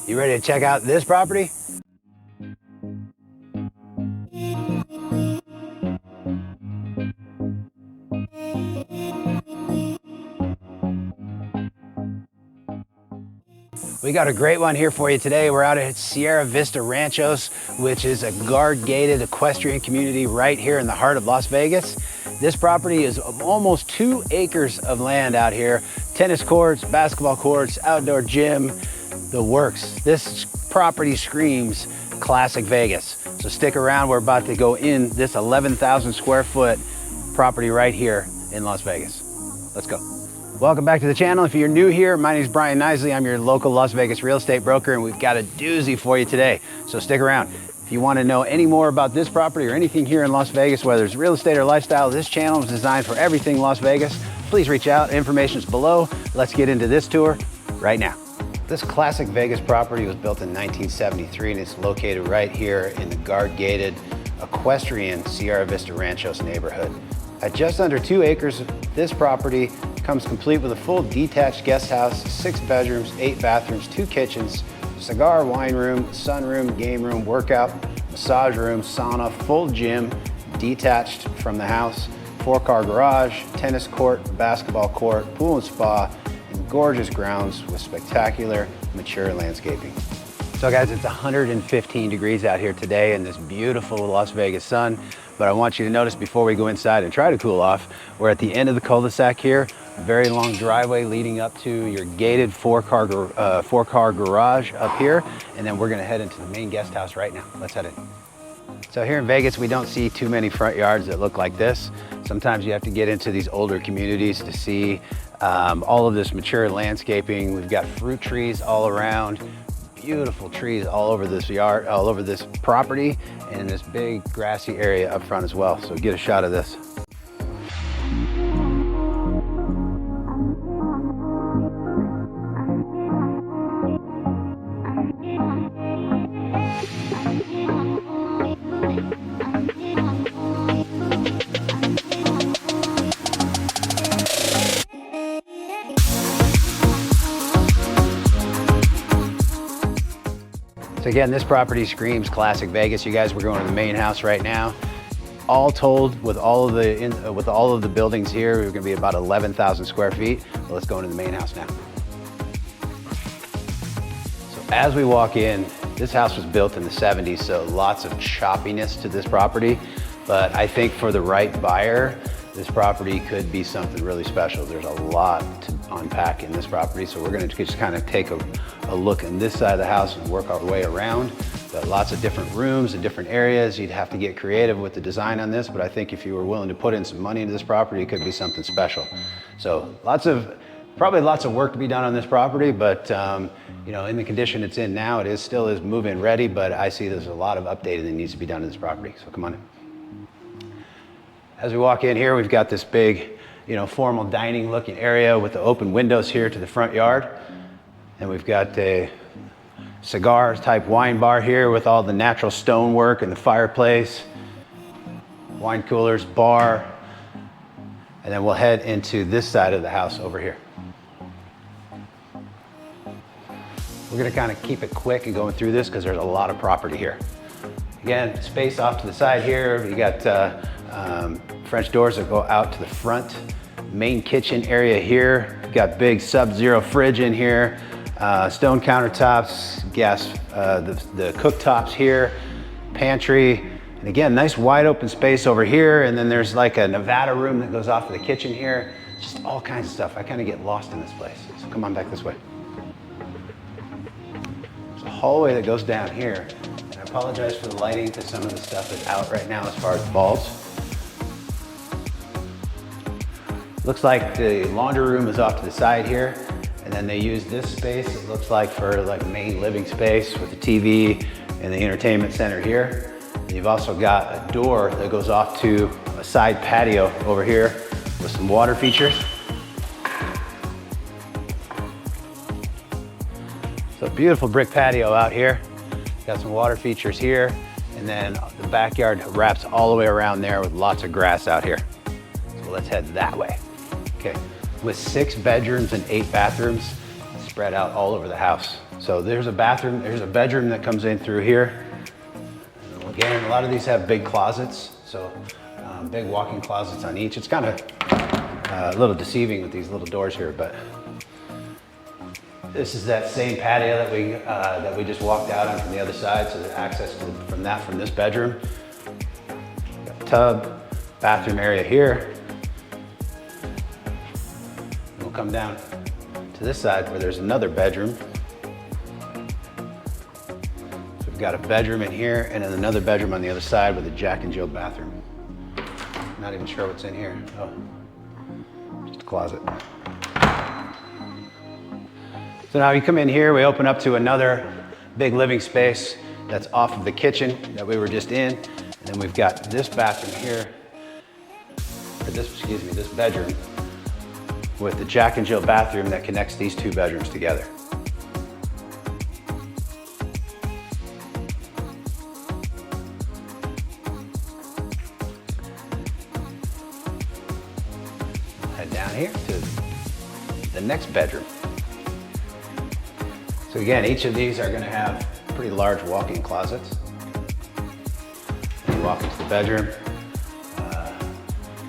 You ready to check out this property? We got a great one here for you today. We're out at Vista Ranchos, which is a guard-gated equestrian community right here in the heart of Las Vegas. This property is almost 2 acres of land out here. Tennis courts, basketball courts, outdoor gym, the works. This property screams classic Vegas. So stick around, we're about to go in this 11,000 square foot property right here in Las Vegas. Let's go. Welcome back to the channel. If you're new here, my name is Bryan Knisley. I'm your local Las Vegas real estate broker, and we've got a doozy for you today. So stick around. If you want to know any more about this property or anything here in Las Vegas, whether it's real estate or lifestyle, this channel is designed for everything Las Vegas. Please reach out. Information is below. Let's get into this tour right now. This classic Vegas property was built in 1973, and it's located right here in the guard-gated equestrian Vista Ranchos neighborhood. At just under 2 acres, this property comes complete with a full detached guest house, 6 bedrooms, 8 bathrooms, 2 kitchens, cigar, wine room, sunroom, game room, workout, massage room, sauna, full gym, detached from the house, 4-car garage, tennis court, basketball court, pool and spa, and gorgeous grounds with spectacular, mature landscaping. So guys, it's 115 degrees out here today in this beautiful Las Vegas sun, but I want you to notice before we go inside and try to cool off, we're at the end of the cul-de-sac here, very long driveway leading up to your gated 4-car garage up here, and then we're gonna head into the main guest house right now. Let's head in. So here in Vegas, we don't see too many front yards that look like this. Sometimes you have to get into these older communities to see all of this mature landscaping. We've got fruit trees all around, beautiful trees all over this yard, all over this property, and in this big grassy area up front as well. So get a shot of this. So again, this property screams classic Vegas. You guys, we're going to the main house right now. All told, with all of the buildings here, we're going to be about 11,000 square feet. But let's go into the main house now. So as we walk in, this house was built in the 70s, so lots of choppiness to this property. But I think for the right buyer, this property could be something really special. There's a lot to unpack in this property, so we're going to just kind of take a look in this side of the house and work our way around. Got lots of different rooms and different areas. You'd have to get creative with the design on this, but I think if you were willing to put in some money into this property, it could be something special. So probably lots of work to be done on this property, but you know, in the condition it's in now, it still is move-in ready, but I see there's a lot of updating that needs to be done to this property. So come on in. As we walk in here, we've got this big, formal dining looking area with the open windows here to the front yard. And we've got a cigar type wine bar here with all the natural stonework and the fireplace, wine coolers, bar, and then we'll head into this side of the house over here. We're gonna kind of keep it quick and going through this because there's a lot of property here. Again, space off to the side here. You got French doors that go out to the front. Main kitchen area here. We've got big Sub-Zero fridge in here. Stone countertops, gas, the cooktops here, pantry, and again, nice wide open space over here. And then there's like a Nevada room that goes off to the kitchen here. Just all kinds of stuff. I kind of get lost in this place. So come on back this way. There's a hallway that goes down here. And I apologize for the lighting because some of the stuff is out right now as far as bulbs. Looks like the laundry room is off to the side here. And then they use this space, it looks like, for like main living space with the TV and the entertainment center here. And you've also got a door that goes off to a side patio over here with some water features. So beautiful brick patio out here. Got some water features here. And then the backyard wraps all the way around there with lots of grass out here. So let's head that way. Okay. With 6 bedrooms and 8 bathrooms spread out all over the house. So there's a bathroom, there's a bedroom that comes in through here. Again, a lot of these have big closets, so big walk-in closets on each. It's kind of a little deceiving with these little doors here, but this is that same patio that we just walked out on from the other side, so there's access to, from this bedroom. Got a tub, bathroom area here. We'll come down to this side where there's another bedroom. So we've got a bedroom in here and then another bedroom on the other side with a Jack and Jill bathroom. Not even sure what's in here. Oh, just a closet. So now you come in here, we open up to another big living space that's off of the kitchen that we were just in. And then we've got this bathroom here, or this bedroom with the Jack and Jill bathroom that connects these two bedrooms together. Head down here to the next bedroom. So again, each of these are gonna have pretty large walk-in closets. You walk into the bedroom.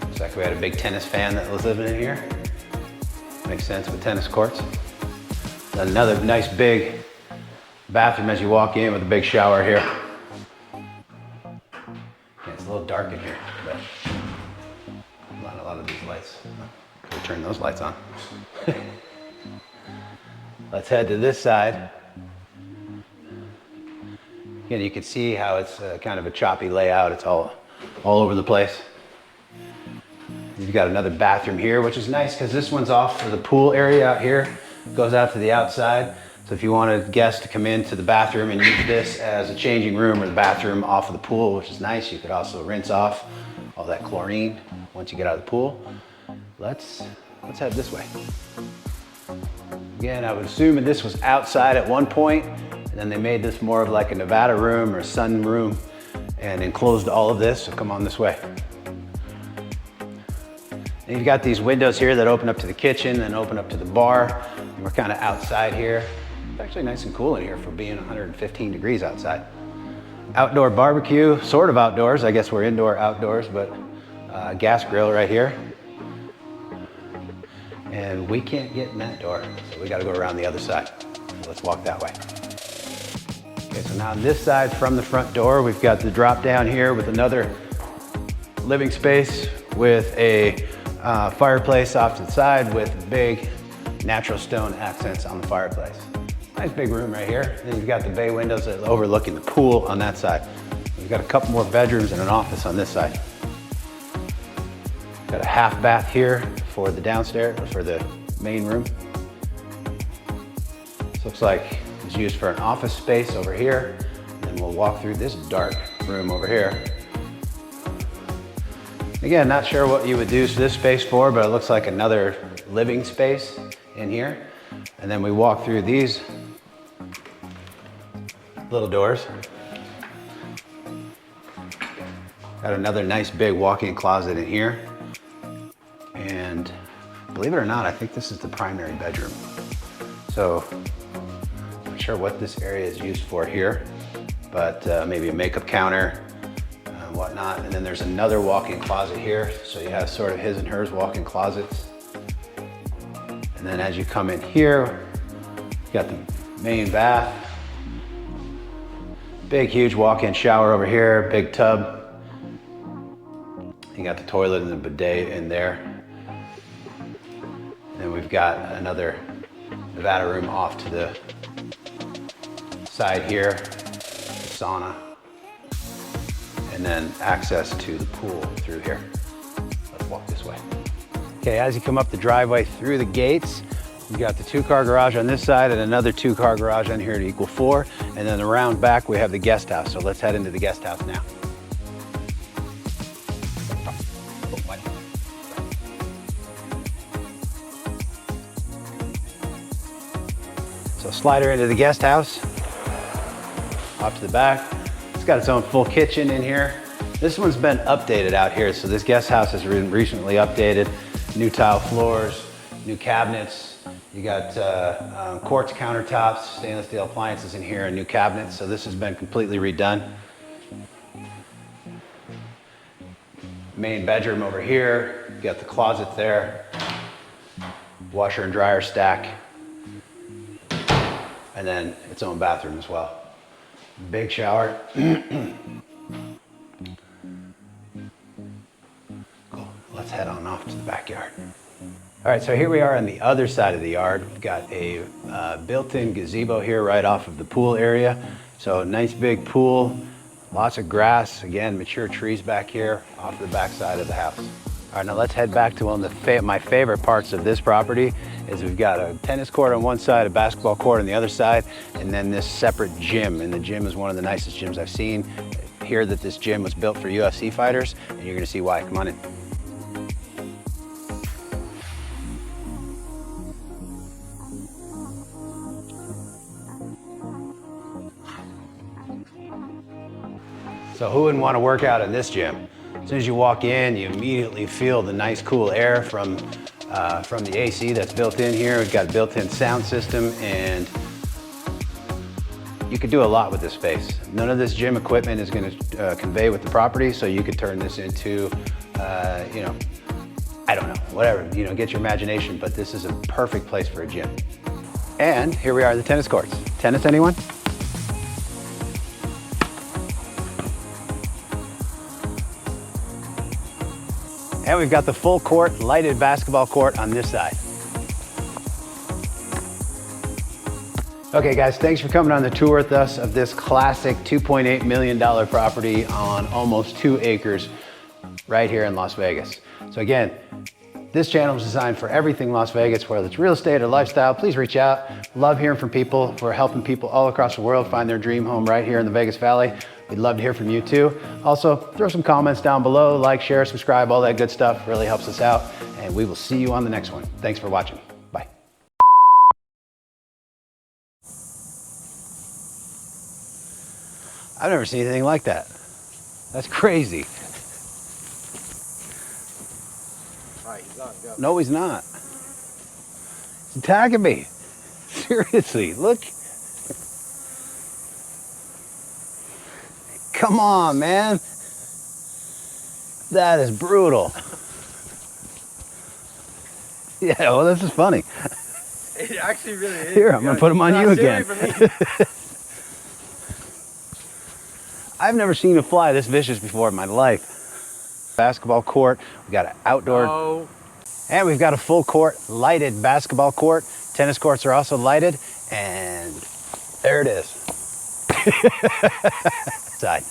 Looks like we had a big tennis fan that was living in here. Makes sense with tennis courts. Then another nice big bathroom as you walk in with a big shower here. Yeah, it's a little dark in here, but a lot of these lights. Could turn those lights on. Let's head to this side. Again, you can see how it's kind of a choppy layout. It's all over the place. You've got another bathroom here, which is nice because this one's off for the pool area out here. It goes out to the outside. So if you want a guest to come into the bathroom and use this as a changing room or the bathroom off of the pool, which is nice, you could also rinse off all that chlorine once you get out of the pool. Let's head this way. Again, I would assume that this was outside at one point, and then they made this more of like a Nevada room or sun room and enclosed all of this, so come on this way. And you've got these windows here that open up to the kitchen and open up to the bar. And we're kind of outside here. It's actually nice and cool in here for being 115 degrees outside. Outdoor barbecue, sort of outdoors. I guess we're indoor outdoors, but gas grill right here. And we can't get in that door, so we got to go around the other side. So let's walk that way. Okay, so now on this side from the front door, we've got the drop down here with another living space with a fireplace off to the side with big natural stone accents on the fireplace. Nice big room right here. Then you've got the bay windows that overlooking the pool on that side. We've got a couple more bedrooms and an office on this side. Got a half bath here for the downstairs, for the main room. This looks like it's used for an office space over here. And we'll walk through this dark room over here. Again, not sure what you would use this space for, but it looks like another living space in here. And then we walk through these little doors. Got another nice big walk-in closet in here. And believe it or not, I think this is the primary bedroom. So I'm not sure what this area is used for here, but maybe a makeup counter, whatnot. And then there's another walk-in closet here. So you have sort of his and hers walk-in closets. And then as you come in here, you got the main bath. Big, huge walk-in shower over here, big tub. You got the toilet and the bidet in there. And then we've got another Nevada room off to the side here, the sauna. And then access to the pool through here. Let's walk this way. Okay, as you come up the driveway through the gates, you got the 2-car garage on this side and another 2-car garage on here to equal 4. And then around back, we have the guest house. So let's head into the guest house now. So slider into the guest house, off to the back. It's got its own full kitchen in here. This one's been updated out here. So this guest house has been recently updated. New tile floors, new cabinets. You got quartz countertops, stainless steel appliances in here, and new cabinets. So this has been completely redone. Main bedroom over here. You got the closet there. Washer and dryer stack. And then its own bathroom as well. Big shower. Cool. Let's head on off to the backyard. All right, so here we are on the other side of the yard. We've got a built-in gazebo here right off of the pool area. So nice big pool, lots of grass, again, mature trees back here off the back side of the house. All right, now let's head back to one of my favorite parts of this property is we've got a tennis court on one side, a basketball court on the other side, and then this separate gym. And the gym is one of the nicest gyms I've seen. Hear that this gym was built for UFC fighters, and you're gonna see why. Come on in. So who wouldn't want to work out in this gym? As soon as you walk in, you immediately feel the nice cool air from the AC that's built in here. We've got a built-in sound system, and you could do a lot with this space. None of this gym equipment is going to convey with the property, so you could turn this into, you know, I don't know, whatever, you know, get your imagination, but this is a perfect place for a gym. And here we are at the tennis courts. Tennis, anyone? And we've got the full court, lighted basketball court on this side. Okay guys, thanks for coming on the tour with us of this classic $2.8 million property on almost 2 acres right here in Las Vegas. So again, this channel is designed for everything Las Vegas, whether it's real estate or lifestyle. Please reach out. Love hearing from people. We're helping people all across the world find their dream home right here in the Vegas Valley. We'd love to hear from you too. Also, throw some comments down below, like, share, subscribe, all that good stuff really helps us out. And we will see you on the next one. Thanks for watching. Bye. I've never seen anything like that. That's crazy. All right, he's on, go. No, he's not. He's attacking me. Seriously, look. Come on, man. That is brutal. Yeah, well, this is funny. It actually really is. Here, I'm gonna put him on you again. I've never seen a fly this vicious before in my life. Basketball court, we got an outdoor, and we've got a full court, lighted basketball court. Tennis courts are also lighted, and there it is. Side.